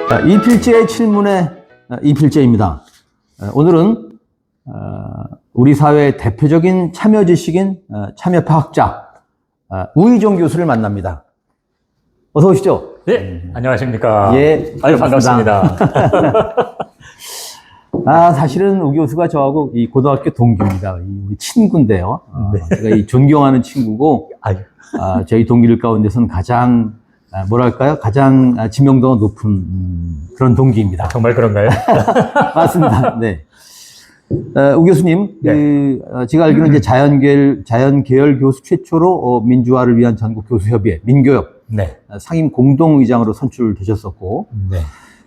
자, 이필재의 7문의 이필재입니다. 오늘은 우리 사회의 대표적인 참여 지식인 참여파 학자 우희종 교수를 만납니다. 어서 오시죠. 네, 안녕하십니까. 예, 아유, 반갑습니다. 사실은 우 교수가 저하고 이 고등학교 동기입니다. 우리 친구인데요. 네. 제가 이 존경하는 친구고, 아유. 저희 동기들 가운데서는 가장 가장 지명도가 높은 그런 동기입니다. 정말 그런가요? 맞습니다. 네. 우 교수님, 네. 제가 알기로는 이제 자연계열 교수 최초로 민주화를 위한 전국교수협의회, 민교협 네. 상임 공동의장으로 선출되셨었고, 네.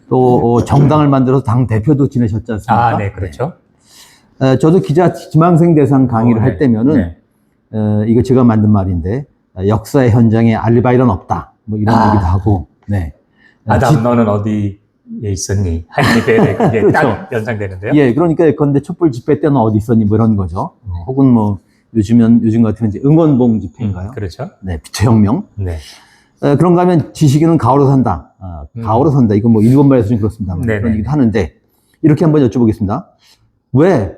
또 정당을 만들어서 당 대표도 지내셨지 않습니까? 네, 그렇죠. 저도 기자 지망생 대상 강의를 할 때면은 이거 제가 만든 말인데 역사의 현장에 알리바이는 없다. 뭐 이런 얘기도 하고. 네. 아담 너는 어디에 있었니? 하이니베에 그게 그렇죠. 딱 연상되는데요. 예, 그러니까 예컨대 촛불 집회 때는 어디 있었니? 뭐 이런 거죠. 혹은 뭐 요즘 같으면 이제 응원봉 집회인가요? 그렇죠. 네, 비투혁명. 네. 그런가 하면 지식인은 가오로 산다. 가오로 산다. 이건 뭐 일본말에서 좀 그렇습니다만 네네. 그런 얘기도 하는데 이렇게 한번 여쭤보겠습니다. 왜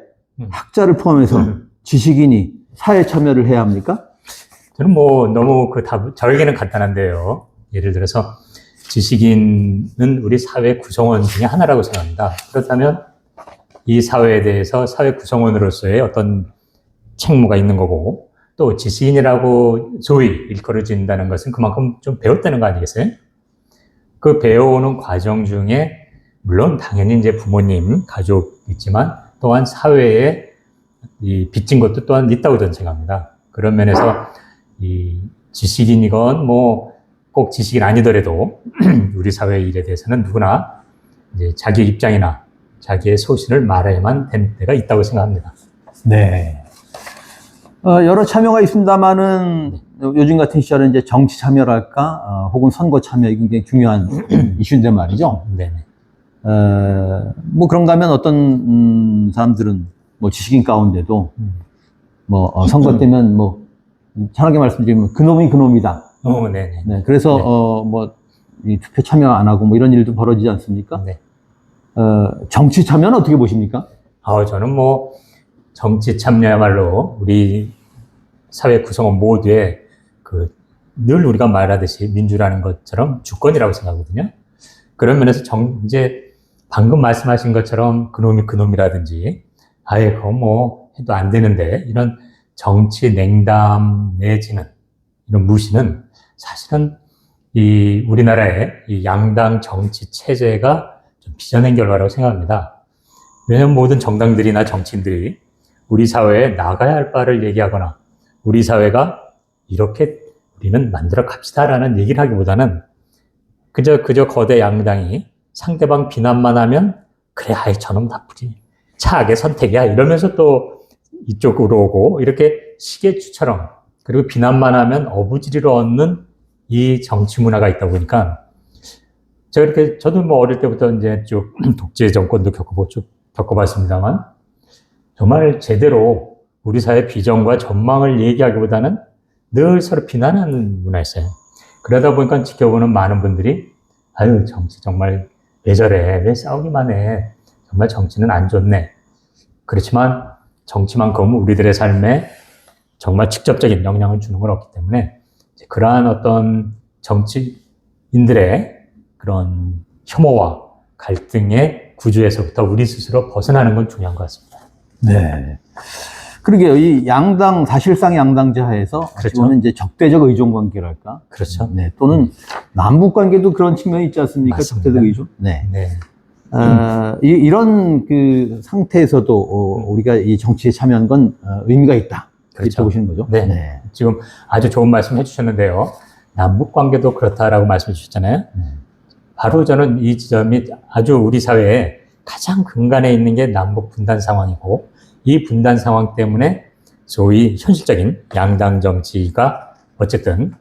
학자를 포함해서 지식인이 사회 참여를 해야 합니까? 저는 뭐 너무 그 답, 저에게는 간단한데요. 예를 들어서 지식인은 우리 사회 구성원 중에 하나라고 생각합니다. 그렇다면 이 사회에 대해서 사회 구성원으로서의 어떤 책무가 있는 거고, 또 지식인이라고 소위 일컬어진다는 것은 그만큼 좀 배웠다는 거 아니겠어요? 그 배워오는 과정 중에 물론 당연히 이제 부모님, 가족 있지만 또한 사회에 이 빚진 것도 또한 있다고 저는 생각합니다. 그런 면에서 이 지식인이건 뭐 꼭 지식인 아니더라도 우리 사회의 일에 대해서는 누구나 이제 자기 입장이나 자기의 소신을 말해야만 되는 때가 있다고 생각합니다. 네. 여러 참여가 있습니다만은 요즘 같은 시절은 이제 정치 참여랄까, 혹은 선거 참여, 이게 굉장히 중요한 이슈인데 말이죠. 네네. 뭐 그런가 하면 어떤 사람들은 뭐 지식인 가운데도 뭐 선거 때면 뭐 편하게 말씀드리면 그놈이 그놈이다. 네네. 네. 그래서 네. 뭐 이 투표 참여 안 하고 뭐 이런 일도 벌어지지 않습니까? 네. 정치 참여는 어떻게 보십니까? 저는 뭐 정치 참여야말로 우리 사회 구성원 모두의 늘 우리가 말하듯이 민주라는 것처럼 주권이라고 생각하거든요. 그런 면에서 이제 방금 말씀하신 것처럼 그놈이 그놈이라든지 아예 그거 뭐 해도 안 되는데 이런 정치 냉담 내지는 이런 무시는 사실은 이 우리나라의 이 양당 정치 체제가 좀 빚어낸 결과라고 생각합니다. 왜냐하면 모든 정당들이나 정치인들이 우리 사회에 나가야 할 바를 얘기하거나 우리 사회가 이렇게 우리는 만들어 갑시다라는 얘기를 하기보다는 그저 거대 양당이 상대방 비난만 하면 그래 아이 저놈 나쁘지 차악의 선택이야 이러면서 또 이쪽으로 오고 이렇게 시계추처럼 그리고 비난만 하면 어부지리로 얻는 이 정치 문화가 있다 보니까 제가 이렇게 저도 뭐 어릴 때부터 이제 쭉 독재 정권도 겪어봤습니다만 정말 제대로 우리 사회 비전과 전망을 얘기하기보다는 늘 서로 비난하는 문화였어요. 그러다 보니까 지켜보는 많은 분들이 아유 정치 정말 왜 저래 왜 싸우기만 해 정말 정치는 안 좋네. 그렇지만 정치만큼 우리들의 삶에 정말 직접적인 영향을 주는 건 없기 때문에 그러한 어떤 정치인들의 그런 혐오와 갈등의 구조에서부터 우리 스스로 벗어나는 건 중요한 것 같습니다. 네. 그러게요. 이 양당, 사실상 양당제 하에서 그렇죠. 이제 적대적 의존 관계랄까? 그렇죠. 네. 또는 남북 관계도 그런 측면이 있지 않습니까? 맞습니다. 적대적 의존. 네. 네. 이런 그 상태에서도 우리가 이 정치에 참여한 건 의미가 있다. 그렇죠. 이렇게 보시는 거죠. 네. 네. 지금 아주 좋은 말씀 해주셨는데요. 남북 관계도 그렇다라고 말씀해 주셨잖아요. 바로 저는 이 지점이 아주 우리 사회에 가장 근간에 있는 게 남북 분단 상황이고 이 분단 상황 때문에 소위 현실적인 양당 정치가 어쨌든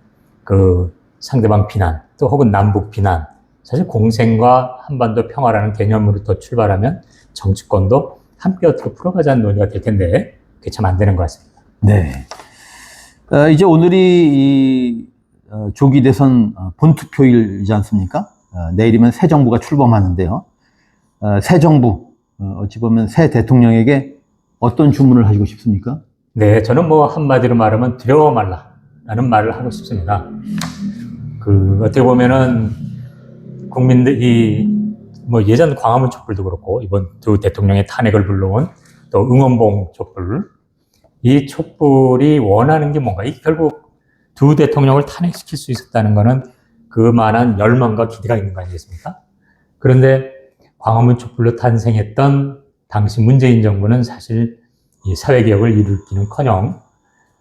그 상대방 비난 또 혹은 남북 비난 사실 공생과 한반도 평화라는 개념으로부터 출발하면 정치권도 함께 어떻게 풀어가자는 논의가 될 텐데 그게 참 안 되는 것 같습니다. 네. 이제 오늘이 이 조기 대선 본투표일이지 않습니까? 내일이면 새 정부가 출범하는데요. 새 정부, 어찌 보면 새 대통령에게 어떤 주문을 하시고 싶습니까? 네, 저는 뭐 한마디로 말하면 두려워 말라라는 말을 하고 싶습니다. 어떻게 보면은 국민들이 뭐 예전 광화문 촛불도 그렇고 이번 두 대통령의 탄핵을 불러온 또 응원봉 촛불, 이 촛불이 원하는 게 뭔가, 이 결국 두 대통령을 탄핵시킬 수 있었다는 것은 그만한 열망과 기대가 있는 거 아니겠습니까? 그런데 광화문 촛불로 탄생했던 당시 문재인 정부는 사실 이 사회개혁을 이루기는커녕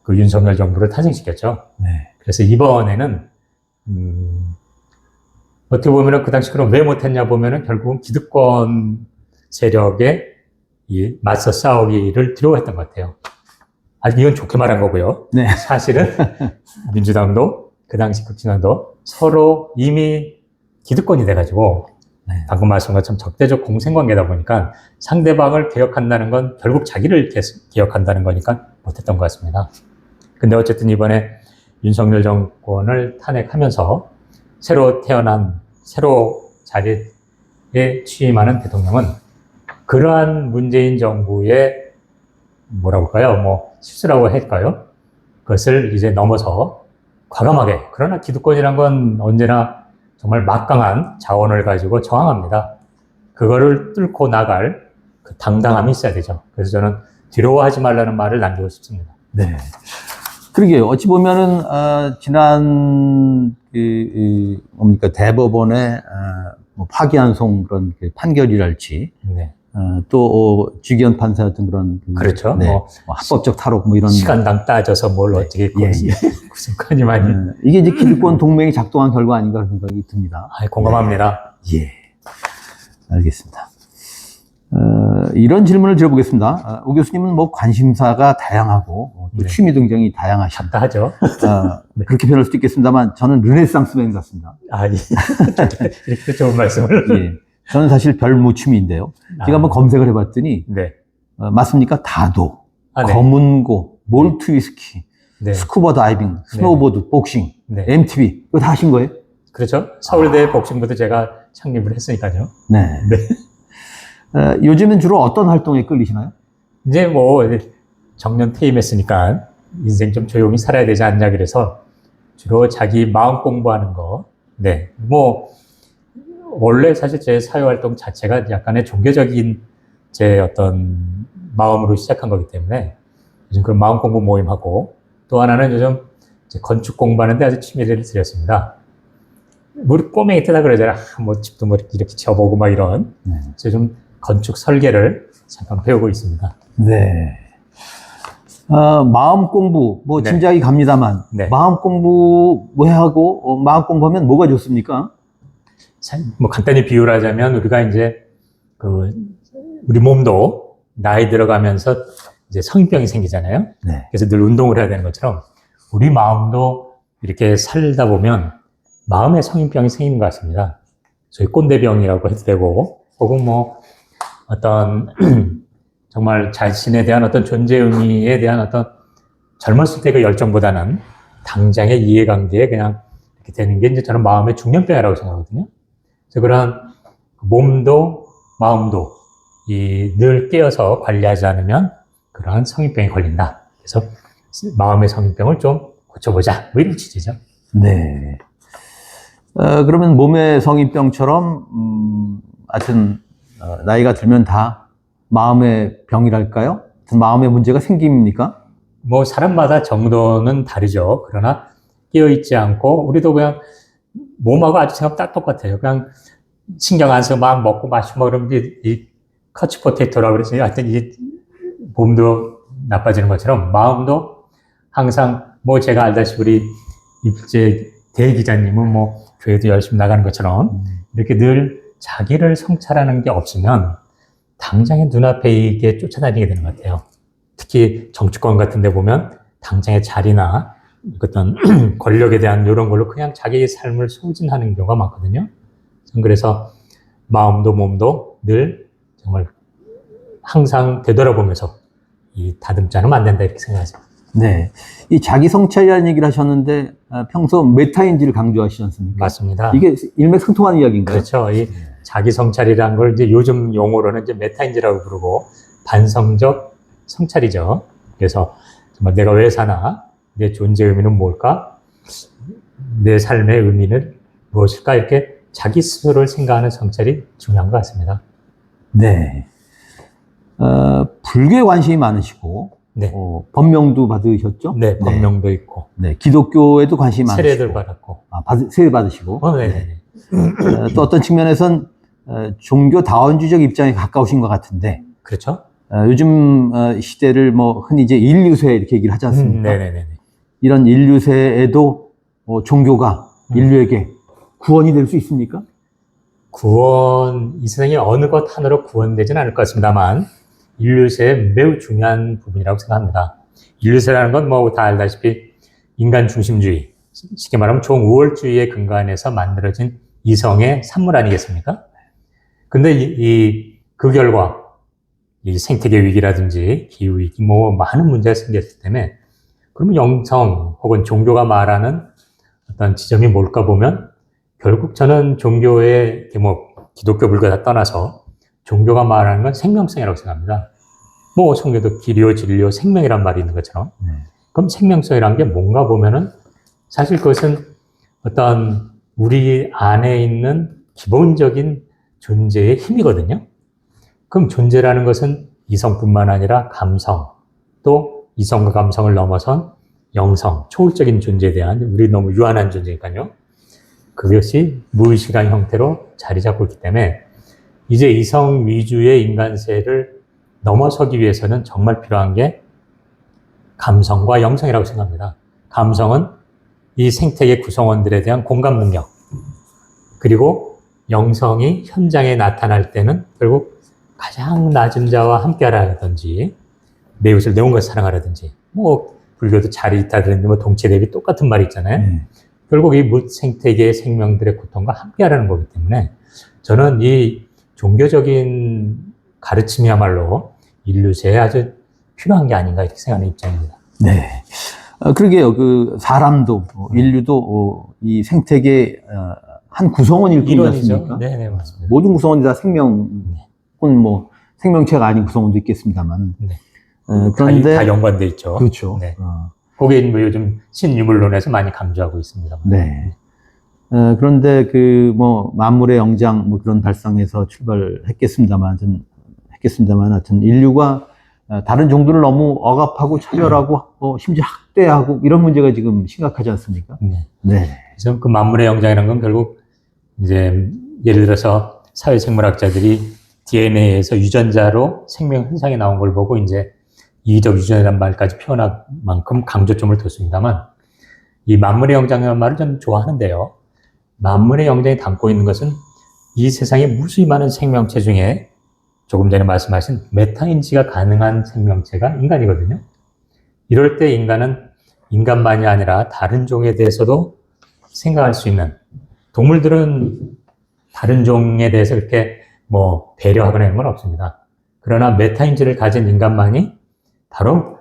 그 윤석열 정부를 탄생시켰죠. 네. 그래서 이번에는 어떻게 보면은 그 당시 그럼 왜 못했냐 보면은 결국은 기득권 세력에 맞서 싸우기를 두려워했던 것 같아요. 이건 좋게 말한 거고요. 네. 사실은 민주당도 그 당시 국진당도 서로 이미 기득권이 돼가지고 네. 방금 말씀한 것처럼 적대적 공생관계다 보니까 상대방을 개혁한다는 건 결국 자기를 개혁한다는 거니까 못했던 것 같습니다. 근데 어쨌든 이번에 윤석열 정권을 탄핵하면서 새로 자리에 취임하는 대통령은 그러한 문재인 정부의 뭐라고 할까요? 뭐 실수라고 할까요? 그것을 이제 넘어서 과감하게, 그러나 기득권이란 건 언제나 정말 막강한 자원을 가지고 저항합니다. 그거를 뚫고 나갈 그 당당함이 있어야 되죠. 그래서 저는 두려워하지 말라는 말을 남기고 싶습니다. 네. 그러게요. 어찌 보면은, 지난, 뭡니까, 대법원의, 뭐 파기환송 그런 판결이랄지, 네. 또, 주기현 판사였던 그런. 그렇죠. 네. 뭐 합법적 탈옥 뭐 이런. 시간당 따져서 뭘 어떻게 구속하니만이. 이게 이제 기득권 동맹이 작동한 결과 아닌가 그런 생각이 듭니다. 공감합니다. 네. 예. 알겠습니다. 이런 질문을 드려보겠습니다. 오 교수님은 뭐 관심사가 다양하고 또 네. 취미 등장이 다양하십니다. 하죠. 네. 그렇게 표현할 수도 있겠습니다만 저는 르네상스맨 같습니다. 예. 이렇게 좋은 말씀을. 예. 저는 사실 별무취미인데요. 제가 한번 검색을 해봤더니 네. 맞습니까? 다도, 네. 검은고, 몰트 위스키, 네. 스쿠버 다이빙, 스노우보드, 복싱, 네. MTV 이거 다 하신 거예요? 그렇죠. 서울대 복싱부도 제가 창립을 했으니까요. 네. 네. 요즘은 주로 어떤 활동에 끌리시나요? 이제 뭐 정년 퇴임했으니까 인생 좀 조용히 살아야 되지 않냐 그래서 주로 자기 마음 공부하는 거. 네. 뭐 원래 사실 제 사회활동 자체가 약간의 종교적인 제 어떤 마음으로 시작한 거기 때문에 요즘 그런 마음 공부 모임하고, 또 하나는 요즘 이제 건축 공부하는데 아주 취미를 들였습니다. 우리 꼬맹이 때다 그러잖아. 뭐 집도 뭐 이렇게 지어보고 막 이런. 그래서 좀 건축 설계를 잠깐 배우고 있습니다. 네. 마음 공부, 뭐, 네. 짐작이 갑니다만, 네. 마음 공부 왜 하고, 마음 공부하면 뭐가 좋습니까? 뭐 간단히 비유를 하자면 우리가 이제 우리 몸도 나이 들어가면서 이제 성인병이 생기잖아요. 네. 그래서 늘 운동을 해야 되는 것처럼 우리 마음도 이렇게 살다 보면 마음의 성인병이 생기는 것 같습니다. 소위 꼰대병이라고 해도 되고, 혹은 뭐 어떤 정말 자신에 대한 어떤 존재 의미에 대한 어떤 젊었을 때 그 열정보다는 당장의 이해관계에 그냥 이렇게 되는 게 이제 저는 마음의 중년병이라고 생각하거든요. 그래서 그런 몸도 마음도 늘 깨어서 관리하지 않으면 그러한 성인병이 걸린다. 그래서 마음의 성인병을 좀 고쳐보자. 뭐 이런 취지죠. 네. 그러면 몸의 성인병처럼, 하여튼, 나이가 들면 다 마음의 병이랄까요? 마음의 문제가 생깁니까? 뭐 사람마다 정도는 다르죠. 그러나 깨어있지 않고 우리도 그냥 몸하고 아주 생각 딱 똑같아요. 그냥 신경 안 써서 막 먹고 마시고 그러면 이 커치 포테이토라고 그래서 하여튼 이 몸도 나빠지는 것처럼 마음도 항상 뭐 제가 알다시피 우리 입제 대기자님은 뭐 교회도 열심히 나가는 것처럼 이렇게 늘 자기를 성찰하는 게 없으면 당장의 눈앞에 이게 쫓아다니게 되는 것 같아요. 특히 정치권 같은 데 보면 당장의 자리나 어떤 권력에 대한 이런 걸로 그냥 자기의 삶을 소진하는 경우가 많거든요. 그래서 마음도 몸도 늘 정말 항상 되돌아보면서 이 다듬지 않으면 안 된다 이렇게 생각하세요. 네. 이 자기 성찰이라는 얘기를 하셨는데, 평소 메타인지를 강조하시지 않습니까? 맞습니다. 이게 일맥상통하는 이야기인가요? 그렇죠. 이 자기 성찰이라는 걸 이제 요즘 용어로는 이제 메타인지라고 부르고 반성적 성찰이죠. 그래서 정말 내가 왜 사나? 내 존재 의미는 뭘까? 내 삶의 의미는 무엇일까? 이렇게 자기 스스로를 생각하는 성찰이 중요한 것 같습니다. 네. 불교에 관심이 많으시고, 네. 법명도 받으셨죠? 네, 법명도 있고, 네. 기독교에도 관심이 많으시고. 세례들 받았고. 세례 받으시고. 네네. 또 어떤 측면에선 종교 다원주의적 입장에 가까우신 것 같은데, 그렇죠? 요즘 시대를 뭐 흔히 이제 인류세 이렇게 얘기를 하지 않습니까? 네네네. 이런 인류세에도 종교가 인류에게 구원이 될 수 있습니까? 이 세상에 어느 것 하나로 구원되지는 않을 것 같습니다만, 인류세의 매우 중요한 부분이라고 생각합니다. 인류세라는 건 뭐 다 알다시피 인간 중심주의, 쉽게 말하면 종우월주의의 근간에서 만들어진 이성의 산물 아니겠습니까? 근데 그 결과, 이 생태계 위기라든지 기후위기, 뭐 많은 문제가 생겼기 때문에, 그러면 영성 혹은 종교가 말하는 어떤 지점이 뭘까 보면, 결국 저는 종교의 기독교 불교 다 떠나서 종교가 말하는 건 생명성이라고 생각합니다. 뭐 성경도 길이요 진리요 생명이란 말이 있는 것처럼. 그럼 생명성이란 게 뭔가 보면은 사실 그것은 어떤 우리 안에 있는 기본적인 존재의 힘이거든요. 그럼 존재라는 것은 이성뿐만 아니라 감성, 또 이성과 감성을 넘어선 영성, 초월적인 존재에 대한 우리 너무 유한한 존재니까요. 그것이 무의식한 형태로 자리 잡고 있기 때문에 이제 이성 위주의 인간세를 넘어서기 위해서는 정말 필요한 게 감성과 영성이라고 생각합니다. 감성은 이 생태계 구성원들에 대한 공감 능력, 그리고 영성이 현장에 나타날 때는 결국 가장 낮은 자와 함께하라든지 내 이웃을 내 온 것을 사랑하라든지 뭐 불교도 자리이타든지 뭐 동체 대비 똑같은 말이 있잖아요. 결국 이 생태계의 생명들의 고통과 함께하라는 거기 때문에 저는 이 종교적인 가르침이야말로 인류세에 아주 필요한 게 아닌가 이렇게 생각하는 입장입니다. 네. 그러게요. 사람도, 인류도 이 생태계 한 구성원일 뿐이지 않습니까? 네네, 맞습니다. 모든 구성원이 다 혹은 뭐 생명체가 아닌 구성원도 있겠습니다만. 네. 그런데 다 연관돼 있죠. 그렇죠. 네. 그게 뭐 요즘 신유물론에서 많이 강조하고 있습니다. 네. 그런데 만물의 영장 그런 발상에서 출발했겠습니다만, 하여튼 인류가 다른 종들을 너무 억압하고 차별하고 심지어 학대하고 이런 문제가 지금 심각하지 않습니까? 네. 네. 그래서 그 만물의 영장이라는 건 결국 이제 예를 들어서 사회생물학자들이 DNA에서 유전자로 생명 현상이 나온 걸 보고 이제 이기적 유전이라는 말까지 표현할 만큼 강조점을 뒀습니다만 이 만물의 영장이라는 말을 저는 좋아하는데요. 만물의 영장이 담고 있는 것은 이 세상에 무수히 많은 생명체 중에 조금 전에 말씀하신 메타인지가 가능한 생명체가 인간이거든요. 이럴 때 인간은 인간만이 아니라 다른 종에 대해서도 생각할 수 있는, 동물들은 다른 종에 대해서 그렇게 뭐 배려하거나 이런 건 없습니다. 그러나 메타인지를 가진 인간만이 바로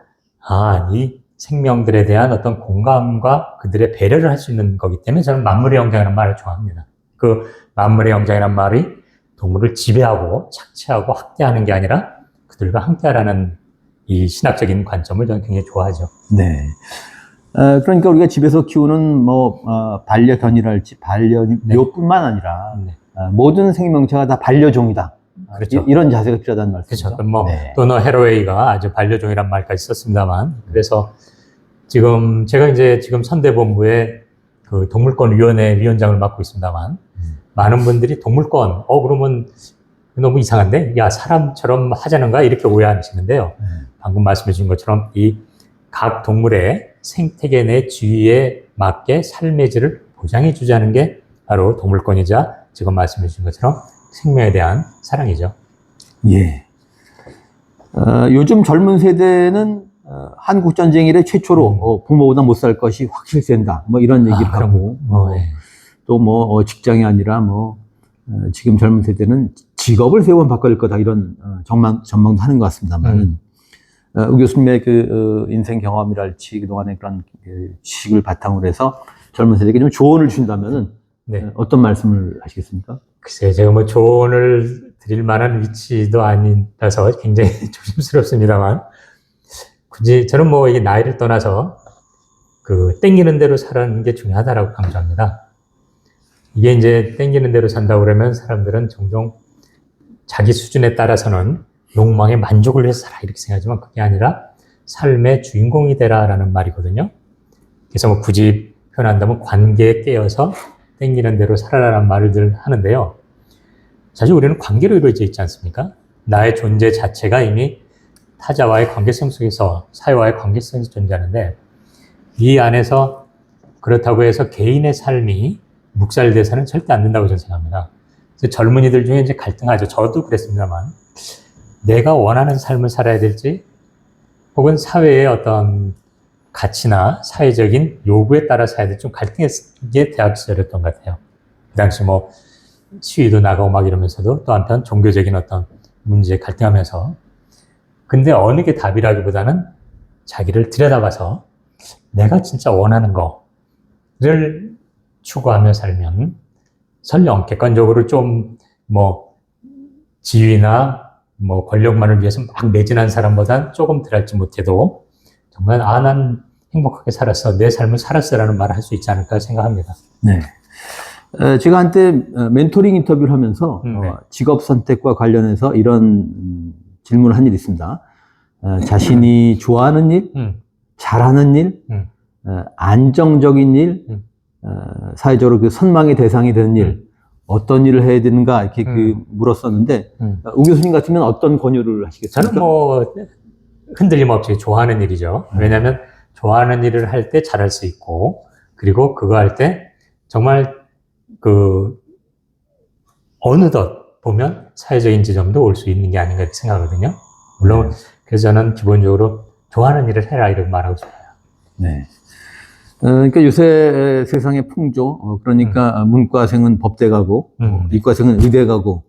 이 생명들에 대한 어떤 공감과 그들의 배려를 할 수 있는 거기 때문에 저는 만물의 영장이라는 말을 좋아합니다. 그 만물의 영장이라는 말이 동물을 지배하고 착취하고 학대하는 게 아니라 그들과 함께하라는 이 신학적인 관점을 저는 굉장히 좋아하죠. 네. 그러니까 우리가 집에서 키우는 반려견이랄지 반려묘뿐만 아니라 모든 생명체가 다 반려종이다. 그렇죠. 이런 자세가 필요하다는 말씀이죠. 그렇죠. 도너 해러웨이가 아주 반려종이란 말까지 썼습니다만, 그래서 제가 이제 선대본부에 그 동물권위원회 위원장을 맡고 있습니다만, 많은 분들이 동물권, 그러면 너무 이상한데? 야, 사람처럼 하자는 거야? 이렇게 오해하시는데요. 방금 말씀해 주신 것처럼 이 각 동물의 생태계 내 주위에 맞게 삶의 질을 보장해 주자는 게 바로 동물권이자 지금 말씀해 주신 것처럼 생명에 대한 사랑이죠. 예. 요즘 젊은 세대는 한국 전쟁 이래 최초로 부모보다 못 살 것이 확실시된다. 이런 얘기를 하고 또 직장이 아니라 지금 젊은 세대는 직업을 세우면 바뀔 거다 이런 전망도 하는 것 같습니다만은 우 교수님의 인생 경험이랄지 그동안의 그런 지식을 바탕으로 해서 젊은 세대에게 좀 조언을 주신다면은 네. 어떤 말씀을 하시겠습니까? 글쎄요, 제가 뭐 조언을 드릴 만한 위치도 아니라서 굉장히 조심스럽습니다만, 굳이 저는 뭐 이게 나이를 떠나서 땡기는 대로 사는 게 중요하다라고 강조합니다. 이게 이제 땡기는 대로 산다고 그러면 사람들은 종종 자기 수준에 따라서는 욕망에 만족을 위해서 살아 이렇게 생각하지만 그게 아니라 삶의 주인공이 되라라는 말이거든요. 그래서 뭐 굳이 표현한다면 관계에 깨어서 땡기는 대로 살아라는 말을 하는데요. 사실 우리는 관계로 이루어져 있지 않습니까? 나의 존재 자체가 이미 타자와의 관계성 속에서, 사회와의 관계성에서 존재하는데, 이 안에서 그렇다고 해서 개인의 삶이 묵살돼서는 절대 안 된다고 저는 생각합니다. 그래서 젊은이들 중에 이제 갈등하죠. 저도 그랬습니다만, 내가 원하는 삶을 살아야 될지, 혹은 사회의 어떤 가치나 사회적인 요구에 따라 살아야 될지 좀 갈등했던 게 대학 시절이었던 것 같아요. 그 당시 뭐 시위도 나가고 막 이러면서도 또 한편 종교적인 어떤 문제에 갈등하면서, 근데 어느 게 답이라기보다는 자기를 들여다봐서 내가 진짜 원하는 거를 추구하며 살면 설령 객관적으로 좀 뭐 지위나 뭐 권력만을 위해서 막 매진한 사람보단 조금 덜할지 못해도 정말 난 행복하게 살았어, 내 삶을 살았어라는 말을 할 수 있지 않을까 생각합니다. 네. 제가 한때 멘토링 인터뷰를 하면서 네. 직업 선택과 관련해서 이런 질문을 한 일이 있습니다. 자신이 좋아하는 일, 잘하는 일, 안정적인 일, 사회적으로 선망의 대상이 되는 일, 어떤 일을 해야 되는가 이렇게 물었었는데 우 교수님 같으면 어떤 권유를 하시겠습니까? 저는 뭐 흔들림 없이 좋아하는 일이죠. 왜냐하면 좋아하는 일을 할 때 잘할 수 있고, 그리고 그거 할 때 정말 어느덧 보면 사회적인 지점도 올 수 있는 게 아닌가 생각하거든요. 물론 그래서 저는 기본적으로 좋아하는 일을 해라 이렇게 말하고 싶어요. 네. 그러니까 요새 세상의 풍조, 그러니까 문과생은 법대 가고, 이과생은 의대 가고,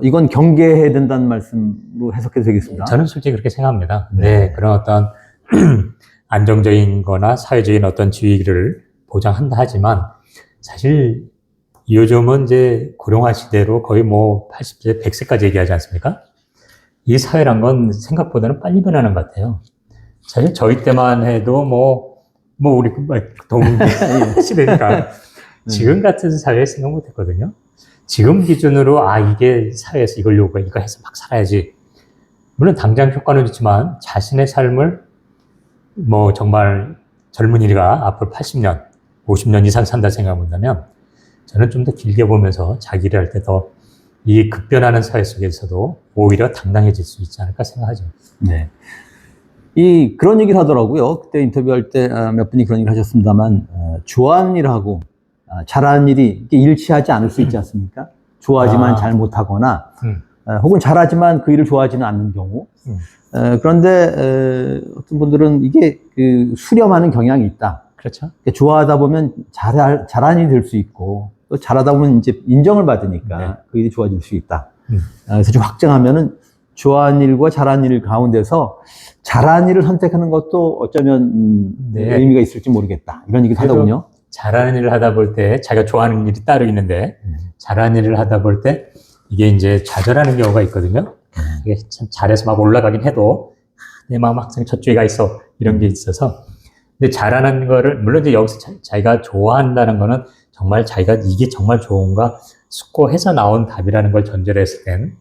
이건 경계해야 된다는 말씀으로 해석해도 되겠습니다. 저는 솔직히 그렇게 생각합니다. 네, 그런 어떤 안정적인 거나 사회적인 어떤 지위를 보장한다 하지만, 사실 요즘은 이제 고령화 시대로 거의 뭐 80세, 100세까지 얘기하지 않습니까? 이 사회란 건 생각보다는 빨리 변하는 것 같아요. 사실 저희 때만 해도 우리 동기 시대니까 지금 같은 사회에 생각 못 했거든요. 지금 기준으로 이게 사회에서 이걸 요구해, 이거 해서 막 살아야지. 물론 당장 효과는 있지만 자신의 삶을 뭐 정말 젊은이가 앞으로 80년, 50년 이상 산다 생각한다면 저는 좀 더 길게 보면서 자기를 할 때 더 이 급변하는 사회 속에서도 오히려 당당해질 수 있지 않을까 생각하죠. 네. 그런 얘기를 하더라고요. 그때 인터뷰할 때 몇 분이 그런 얘기를 하셨습니다만, 좋아하는 일하고 잘하는 일이 이렇게 일치하지 않을 수 있지 않습니까? 좋아하지만 잘 못하거나, 혹은 잘하지만 그 일을 좋아하지는 않는 경우. 그런데 어떤 분들은 이게 수렴하는 경향이 있다. 그렇죠. 좋아하다 보면 잘하는 일이 될 수 있고, 또 잘하다 보면 이제 인정을 받으니까 그 일이 좋아질 수 있다. 그래서 좀 확정하면은 좋아하는 일과 잘하는 일 가운데서 잘하는 일을 선택하는 것도 어쩌면 의미가 있을지 모르겠다. 이런 얘기를 하더군요. 잘하는 일을 하다 볼 때 자기가 좋아하는 일이 따로 있는데 잘하는 일을 하다 볼 때 이게 이제 좌절하는 경우가 있거든요. 이게 참 잘해서 막 올라가긴 해도 내 마음 항상 저쪽에 가 있어, 이런 게 있어서. 근데 잘하는 거를 물론 이제 여기서 자기가 좋아한다는 거는 정말 자기가 이게 정말 좋은가 숙고해서 나온 답이라는 걸 전제로 했을 땐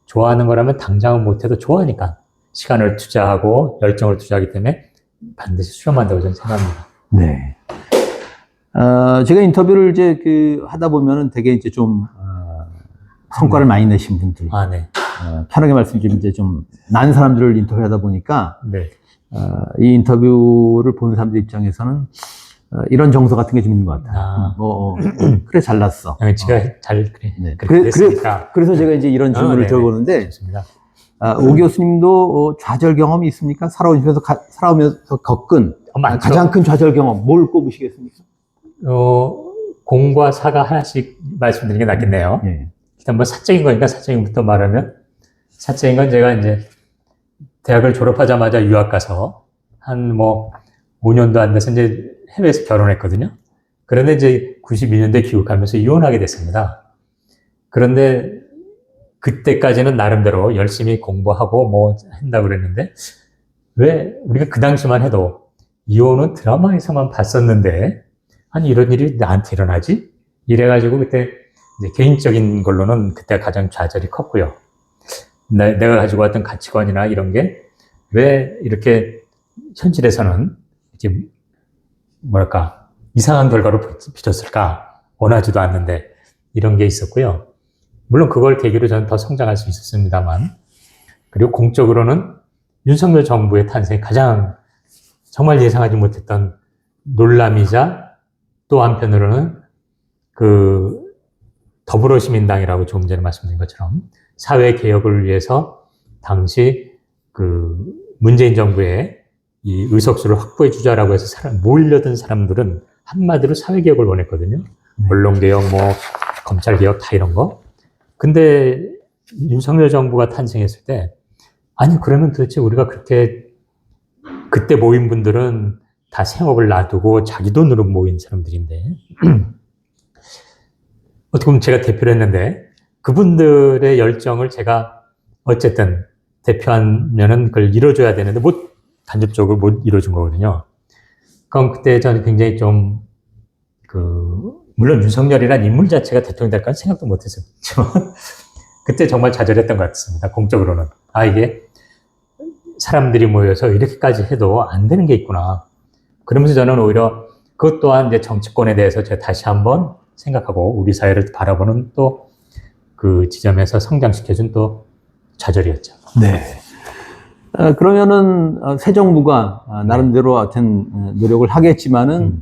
좋아하는 거라면 당장은 못해도 좋아하니까 시간을 투자하고 열정을 투자하기 때문에 반드시 수렴한다고 저는 생각합니다. 네. 제가 인터뷰를 이제 하다 보면은 되게 이제 좀 성과를 많이 내신 분들, 네. 편하게 말씀드리면 이제 좀 난 사람들을 인터뷰하다 보니까 네. 이 인터뷰를 보는 사람들 입장에서는 이런 정서 같은 게 좀 있는 것 같아요. 그래 잘났어. 제가 잘 그래. 네. 그랬으니까. 그래서 제가 이제 이런 질문을 들어보는데, 좋습니다. 오 교수님도 좌절 경험이 있습니까? 살아오면서 겪은 가장 큰 좌절 경험 뭘 꼽으시겠습니까? 공과 사가 하나씩 말씀드리는 게 낫겠네요. 일단 뭐 사적인 거니까 사적인 것부터 말하면, 사적인 건 제가 이제 대학을 졸업하자마자 유학 가서 한 뭐 5년도 안 돼서 이제 해외에서 결혼했거든요. 그런데 이제 91년도에 귀국하면서 이혼하게 됐습니다. 그런데 그때까지는 나름대로 열심히 공부하고 뭐 한다고 그랬는데 왜 우리가 그 당시만 해도 이혼은 드라마에서만 봤었는데 아니 이런 일이 나한테 일어나지? 이래가지고 그때 이제 개인적인 걸로는 그때 가장 좌절이 컸고요. 내가 가지고 왔던 가치관이나 이런 게 왜 이렇게 현실에서는 이렇게 뭐랄까 이상한 결과로 비쳤을까? 원하지도 않는데 이런 게 있었고요. 물론 그걸 계기로 저는 더 성장할 수 있었습니다만 그리고 공적으로는 윤석열 정부의 탄생이 가장 정말 예상하지 못했던 놀람이자 또 한편으로는 그 더불어시민당이라고 조금 전에 말씀드린 것처럼 사회 개혁을 위해서 당시 그 문재인 정부의 이 의석수를 확보해 주자라고 해서 몰려든 사람들은 한마디로 사회 개혁을 원했거든요. 언론 개혁, 뭐 검찰 개혁 다 이런 거. 근데 윤석열 정부가 탄생했을 때 아니 그러면 도대체 우리가 그렇게 그때 모인 분들은 다 생업을 놔두고 자기 돈으로 모인 사람들인데 어떻게 보면 제가 대표를 했는데 그분들의 열정을 제가 어쨌든 대표하면은 그걸 이뤄줘야 되는데 간접적으로 못 이뤄준 거거든요. 그럼 그때 저는 굉장히 좀 물론 윤석열이란 인물 자체가 대통령이 될까는 생각도 못했었지만 그때 정말 좌절했던 것 같습니다. 공적으로는 이게 사람들이 모여서 이렇게까지 해도 안 되는 게 있구나. 그러면서 저는 오히려 그것 또한 이제 정치권에 대해서 제가 다시 한번 생각하고 우리 사회를 바라보는 또 그 지점에서 성장시켜준 또 좌절이었죠. 네. 그러면은 새 정부가 나름대로 하여튼 노력을 하겠지만은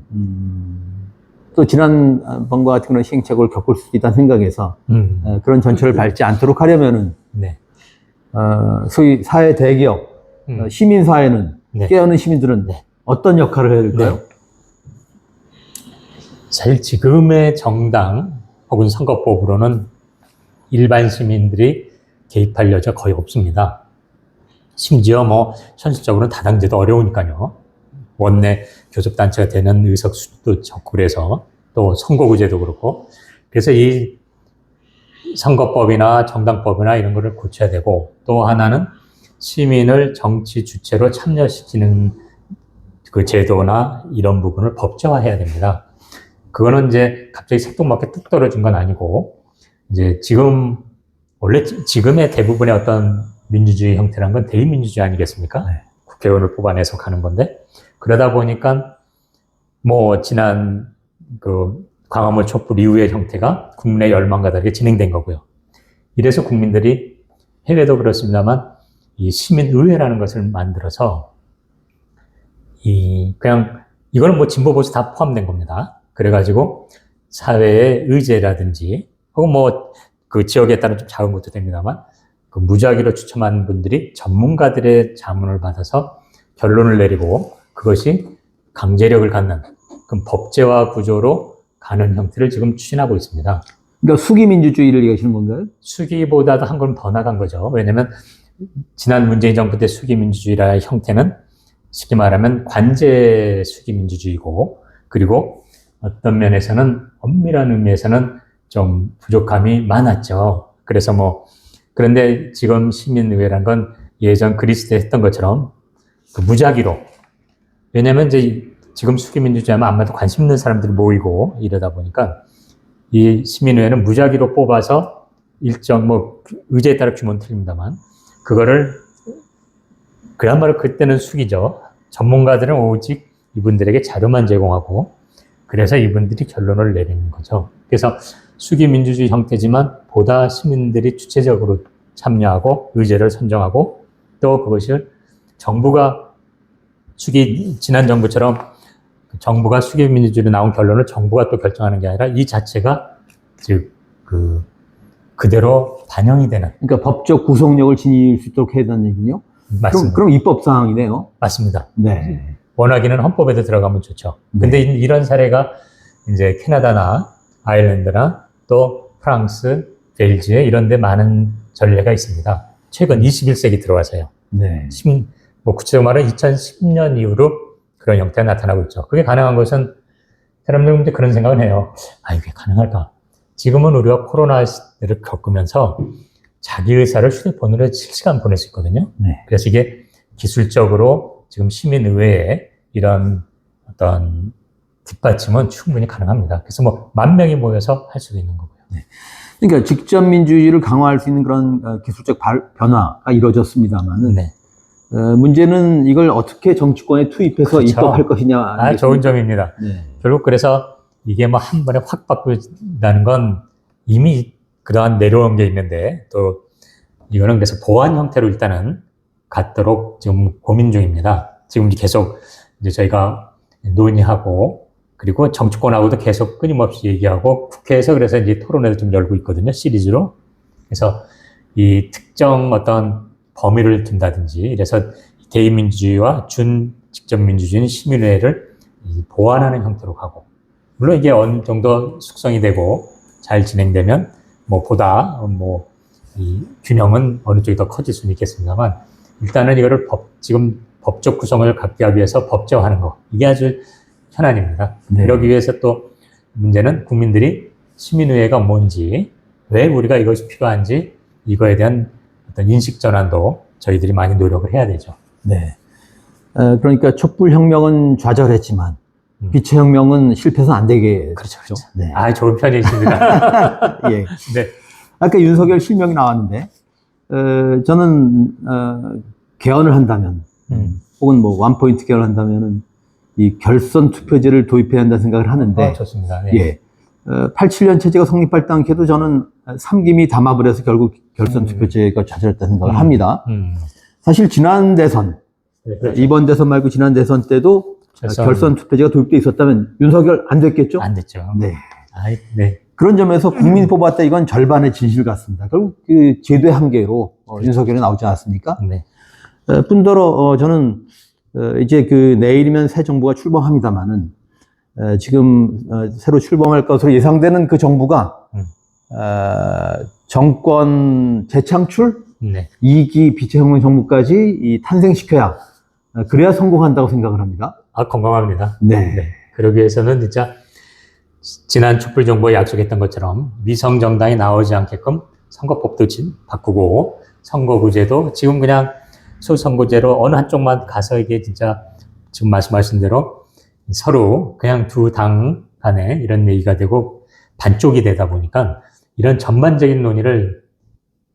또 지난번과 같은 그런 시행착오를 겪을 수도 있다는 생각에서 그런 전철을 밟지 않도록 하려면은 네. 소위 사회 대개혁, 시민사회는 네. 깨어있는 시민들은 어떤 역할을 해야 될까요? 네. 사실 지금의 정당 혹은 선거법으로는 일반 시민들이 개입할 여지가 거의 없습니다. 심지어 뭐 현실적으로는 다당제도 어려우니까요. 원내 교섭단체가 되는 의석수도 적고 그래서 또 선거구제도 그렇고 그래서 이 선거법이나 정당법이나 이런 거를 고쳐야 되고 또 하나는 시민을 정치 주체로 참여시키는 그 제도나 이런 부분을 법제화해야 됩니다. 그거는 이제 갑자기 생뚱맞게 뚝 떨어진 건 아니고 이제 원래 지금의 대부분의 어떤 민주주의 형태란 건 대의민주주의 아니겠습니까? 네. 국회의원을 뽑아내서 가는 건데 그러다 보니까 뭐 지난 그 광화문 촛불 이후의 형태가 국민의 열망과 다르게 진행된 거고요. 이래서 국민들이 해외도 그렇습니다만 이 시민의회라는 것을 만들어서 그냥 이거는 뭐 진보 보수 다 포함된 겁니다. 그래가지고 사회의 의제라든지 혹은 뭐 그 지역에 따른 좀 작은 것도 됩니다만 그 무작위로 추첨한 분들이 전문가들의 자문을 받아서 결론을 내리고 그것이 강제력을 갖는 그럼 법제화 구조로 가는 형태를 지금 추진하고 있습니다. 그러니까 수기민주주의를 얘기하시는 건가요? 수기보다도 한 걸음 더 나간 거죠. 왜냐하면 지난 문재인 정부 때 수기민주주의라의 형태는 쉽게 말하면 관제 수기민주주의고 그리고 어떤 면에서는 엄밀한 의미에서는 좀 부족함이 많았죠. 그래서 그런데 지금 시민의회란 건 예전 그리스 때 했던 것처럼 그 무작위로 왜냐면 이제 지금 수기민주주의 하면 아마도 관심 있는 사람들이 모이고 이러다 보니까 이 시민의회는 무작위로 뽑아서 일정 의제에 따라 규모는 틀립니다만 그거를 그야말로 그때는 수기죠. 전문가들은 오직 이분들에게 자료만 제공하고 그래서 이분들이 결론을 내리는 거죠. 그래서 수기민주주의 형태지만 보다 시민들이 주체적으로 참여하고 의제를 선정하고 또 그것을 정부가 지난 정부처럼 정부가 수기민주주의로 나온 결론을 정부가 또 결정하는 게 아니라 이 자체가 즉 그대로 반영이 되는. 그러니까 법적 구속력을 지닐 수 있도록 해야 되는 얘기군요. 맞습니다. 그럼 입법 사항이네요. 맞습니다. 네. 원하기는 헌법에도 들어가면 좋죠. 근데 이런 사례가 이제 캐나다나 아일랜드나 또 프랑스, 벨기에 이런 데 많은 전례가 있습니다. 최근 21세기 들어와서요. 네. 뭐 구체적으로 말하면 2010년 이후로 그런 형태가 나타나고 있죠. 그게 가능한 것은 사람들은 이제 그런 생각을 해요. 아, 이게 가능할까? 지금은 우리가 코로나 시대를 겪으면서 자기 의사를 휴대폰으로 실시간 보낼 수 있거든요. 네. 그래서 이게 기술적으로 지금 시민의회에 이런 어떤 뒷받침은 충분히 가능합니다. 그래서 뭐 10,000명이 모여서 할 수도 있는 거고요. 네. 그러니까 직접 민주주의를 강화할 수 있는 그런 기술적 변화가 이루어졌습니다만은 네. 문제는 이걸 어떻게 정치권에 투입해서 그렇죠. 입법할 것이냐. 아, 좋은 점입니다. 네. 결국 그래서 이게 뭐 한 번에 확 바꾼다는 건 이미 그동안 내려온 게 있는데 또 이거는 그래서 보완 형태로 일단은 갖도록 지금 고민 중입니다. 지금 계속 이제 저희가 논의하고 그리고 정치권하고도 계속 끊임없이 얘기하고 국회에서 그래서 이제 토론회를 좀 열고 있거든요. 시리즈로. 그래서 이 특정 어떤 범위를 둔다든지 이래서 대의민주주의와 준직접민주주의 시민회를 보완하는 형태로 가고 물론 이게 어느 정도 숙성이 되고 잘 진행되면 뭐 보다 뭐 이 균형은 어느 쪽이 더 커질 수는 있겠습니다만 일단은 이거를 지금 법적 구성을 갖기 위해서 법제화하는 거 이게 아주 현안입니다. 네. 이러기 위해서 또 문제는 국민들이 시민의회가 뭔지 왜 우리가 이것이 필요한지 이거에 대한 어떤 인식 전환도 저희들이 많이 노력을 해야 되죠. 네. 그러니까 촛불혁명은 좌절했지만 빛의 혁명은 실패해서는 안 되게. 그렇죠. 네. 아, 좋은 편이십니다. 예. 네. 아까 윤석열 실명이 나왔는데, 저는, 개헌을 한다면, 혹은 뭐, 원포인트 개헌을 한다면은, 이 결선 투표제를 도입해야 한다는 생각을 하는데, 좋습니다. 네. 예. 87년 체제가 성립할 당시에도 저는 삼김이 담합을 해서 결국 결선 투표제가 좌절했다는 생각을 합니다. 사실 지난 대선, 네, 그렇죠. 이번 대선 말고 지난 대선 때도 결선 투표제가 도입돼 있었다면 윤석열 안 됐겠죠? 안 됐죠. 네. 네. 그런 점에서 국민이 뽑았다 이건 절반의 진실 같습니다. 결국 그 제도의 한계로 윤석열이 나오지 않았습니까? 네. 뿐더러 저는 이제 그 내일이면 새 정부가 출범합니다만은 지금 새로 출범할 것으로 예상되는 그 정부가 정권 재창출, 네. 2기 비체혁명 정부까지 탄생시켜야 그래야 성공한다고 생각을 합니다. 아, 건강합니다. 네. 네. 그러기 위해서는 진짜 지난 촛불 정부가 약속했던 것처럼 위성 정당이 나오지 않게끔 선거법도 바꾸고 선거구제도 지금 그냥 소선거제로 어느 한쪽만 가서 이게 진짜 지금 말씀하신 대로 서로 그냥 두 당 간에 이런 얘기가 되고 반쪽이 되다 보니까 이런 전반적인 논의를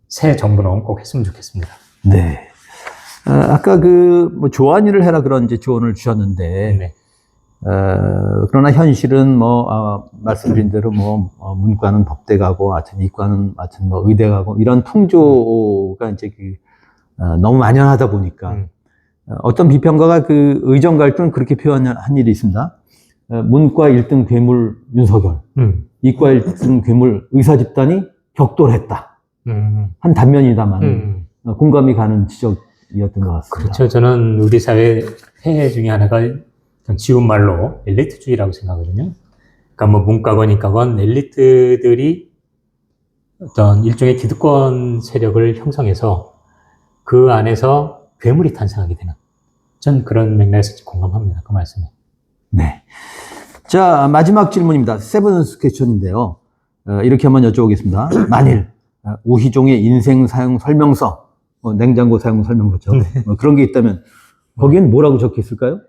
새 정부는 꼭 했으면 좋겠습니다. 네. 아까 뭐 조안위를 해라 그런 이제 조언을 주셨는데, 네. 그러나 현실은 말씀드린 대로 문과는 법대 가고, 하여튼 이과는 하여튼 의대 가고, 이런 풍조가 이제 너무 만연하다 보니까, 어떤 비평가가 그 의정 갈등을 그렇게 표현한 일이 있습니다. 문과 1등 괴물 윤석열, 이과 1등 괴물 의사 집단이 격돌했다. 한 단면이다만, 공감이 가는 지적이었던 것 같습니다. 그렇죠. 저는 우리 사회 폐해 중에 하나가 지운 말로 엘리트주의라고 생각하거든요. 그러니까 뭐 문과건 이과건 엘리트들이 어떤 일종의 기득권 세력을 형성해서 그 안에서 괴물이 탄생하게 되는 전 그런 맥락에서 공감합니다. 그 말씀에. 네. 자, 마지막 질문입니다. 세븐스 퀘스천인데요. 이렇게 한번 여쭤보겠습니다. 만일 오희종의 인생 사용 설명서, 냉장고 사용 설명서죠. 그런 게 있다면 거기엔 뭐라고 적혀 있을까요?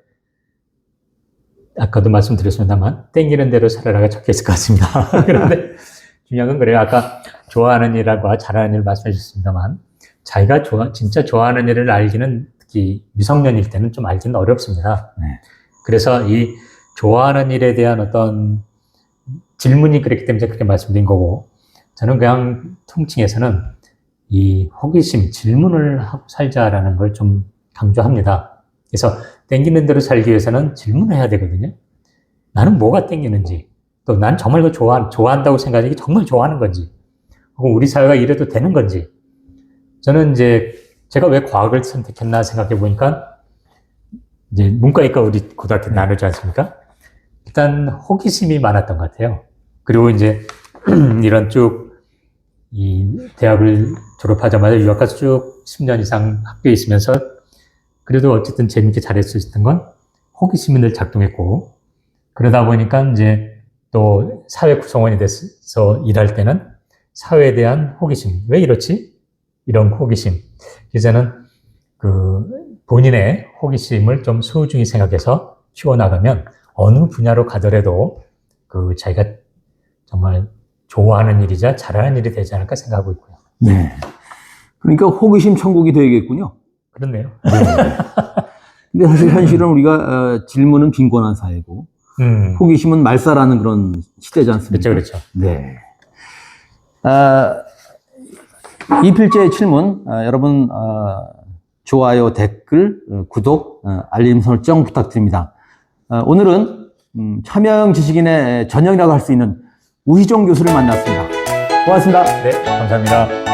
아까도 말씀드렸습니다만 땡기는 대로 살아라가 적혀 있을 것 같습니다. 그런데 중요한 건 그래요. 아까 좋아하는 일과 잘하는 일을 말씀해 주셨습니다만 자기가 진짜 좋아하는 일을 알기는 특히 미성년일 때는 좀 알기는 어렵습니다. 네. 그래서 이 좋아하는 일에 대한 어떤 질문이 그렇기 때문에 그렇게 말씀드린 거고 저는 그냥 통칭해서는 이 호기심, 질문을 하고 살자라는 걸 좀 강조합니다. 그래서 땡기는 대로 살기 위해서는 질문을 해야 되거든요. 나는 뭐가 땡기는지, 또 난 정말 그 좋아한다고 생각하는 게 정말 좋아하는 건지, 혹은 우리 사회가 이래도 되는 건지. 저는 이제 제가 왜 과학을 선택했나 생각해 보니까 이제 문과이과 우리 고등학교 나누지 않습니까? 일단 호기심이 많았던 것 같아요. 그리고 이제 이런 쭉 이 대학을 졸업하자마자 유학 가서 쭉 10년 이상 학교에 있으면서 그래도 어쨌든 재밌게 잘할 수 있었던 건 호기심이 늘 작동했고, 그러다 보니까 이제 또 사회 구성원이 돼서 일할 때는 사회에 대한 호기심, 왜 이렇지? 이런 호기심. 이제는 그 본인의 호기심을 좀 소중히 생각해서 키워나가면 어느 분야로 가더라도 그 자기가 정말 좋아하는 일이자 잘하는 일이 되지 않을까 생각하고 있고요. 네. 그러니까 호기심 천국이 되겠군요. 그렇네요. 네. 근데 사실 현실은 우리가 질문은 빈곤한 사회고 호기심은 말살하는 그런 시대지 않습니까? 그렇죠, 그렇죠. 네. 이 필자의 질문, 여러분 좋아요, 댓글, 구독, 알림 설정 부탁드립니다. 오늘은 참여형 지식인의 전형이라고 할 수 있는 우희종 교수를 만났습니다. 고맙습니다. 네, 감사합니다.